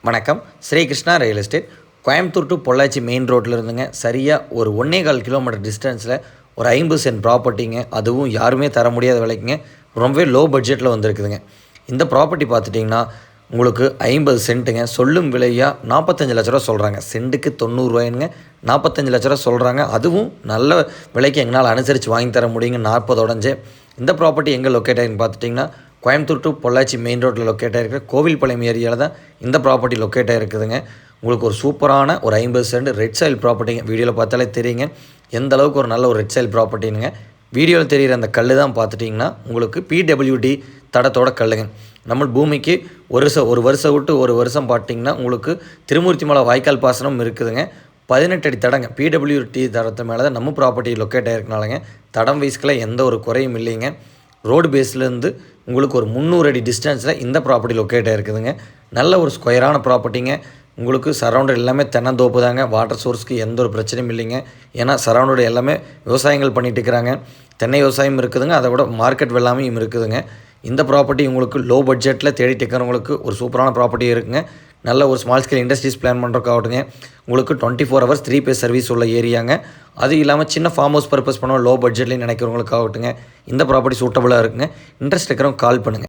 வணக்கம். Sri Krishna real estate Coimbatore to Pollachi main ரோட்டில் இருந்துங்க சரியாக ஒரு 1.25 கிலோமீட்டர் டிஸ்டன்ஸில் ஒரு 50 சென்ட் ப்ராப்பர்ட்டிங்க. அதுவும் யாருமே தர முடியாத விலைக்குங்க, ரொம்பவே லோ பட்ஜெட்டில் வந்துருக்குதுங்க. இந்த ப்ராப்பர்ட்டி பார்த்துட்டிங்கன்னா உங்களுக்கு 50 சென்ட்டுங்க. சொல்லும் விலையாக 45 லட்ச ரூபா சொல்கிறாங்க. சென்ட்டுக்கு 90 ரூபாய்ங்க, 45 லட்ச ரூபா சொல்கிறாங்க. அதுவும் நல்ல விலைக்கு எங்களால் அனுசரித்து வாங்கி தர முடியுங்க. 40 உடஞ்சே. இந்த ப்ராப்பர்ட்டி எங்கே லொக்கேட் ஆகிருக்குன்னு பார்த்துட்டிங்கன்னா கோயம்புத்தூர் டு பொள்ளாச்சி மெயின் ரோட்டில் லொக்கேட் ஆகிருக்கிற கோவில்பாளையம் ஏரியாவில் தான் இந்த ப்ராப்பர்ட்டி லொக்கேட் ஆகிருக்குதுங்க. உங்களுக்கு ஒரு சூப்பரான ஒரு 50 சென்ட் ரெட் சாயில் ப்ராப்பர்ட்டிங்க. வீடியோவில் பார்த்தாலே தெரியுங்க எந்த அளவுக்கு ஒரு நல்ல ஒரு ரெட் சாயில் ப்ராப்பர்ட்டினுங்க. வீடியோவில் தெரிகிற அந்த கல் தான் பார்த்துட்டிங்கன்னா உங்களுக்கு பிடபிள்யூடி தடத்தோட கல்லுங்க. நம்ம பூமிக்கு ஒரு வருஷம் விட்டு ஒரு வருஷம் பார்த்திங்கன்னா உங்களுக்கு திருமூர்த்தி மலை வாய்க்கால் பாசனம் இருக்குதுங்க. 18 அடி தடங்க. பிடபிள்யூடி தடத்து மேலே தான் நம்ம ப்ராப்பர்ட்டி லொக்கேட் ஆகிருக்கனாலங்க தடம் வயசுக்கெல்லாம் எந்த ஒரு குறையும் இல்லைங்க. ரோடு பேஸ்லேருந்து உங்களுக்கு ஒரு 300 அடி டிஸ்டன்ஸில் இந்த ப்ராப்பர்ட்டி லொக்கேட் ஆகிருக்குதுங்க. நல்ல ஒரு ஸ்கொயரான ப்ராப்பர்ட்டிங்க. உங்களுக்கு சரௌண்டட் எல்லாமே தென்னந்தோப்பு தாங்க. வாட்டர் சோர்ஸ்க்கு எந்த ஒரு பிரச்சனையும் இல்லைங்க. ஏன்னா சரௌண்டட் எல்லாமே விவசாயங்கள் பண்ணிகிட்டு இருக்கிறாங்க. தென்னை விவசாயம் இருக்குதுங்க, அதை விட மார்க்கெட் வெள்ளாமையும் இருக்குதுங்க. இந்த ப்ராப்பர்ட்டி உங்களுக்கு லோ பட்ஜெட்டில் தேடிட்டு இருக்கிறவங்களுக்கு ஒரு சூப்பரான ப்ராப்பர்ட்டி இருக்குங்க. நல்ல ஒரு ஸ்மால் ஸ்கேல் இண்டஸ்ட்ரீஸ் பிளான் பண்ணுறக்காகட்டுங்க உங்களுக்கு 24 ஹவர்ஸ் 3 பேஸ் சர்வீஸ் உள்ள ஏரியாங்க. அது இல்லாமல் சின்ன ஃபார்ம் ஹவுஸ் பர்பஸ் பண்ணுவோம் லோ பட்ஜெட்லேயும் நினைக்கிறவங்களுக்காகட்டுங்க இந்த ப்ராப்பர்ட்டி சூட்டபுளாக இருக்குங்க. இன்ட்ரெஸ்ட் இருக்கிறவங்க கால் பண்ணுங்கள்.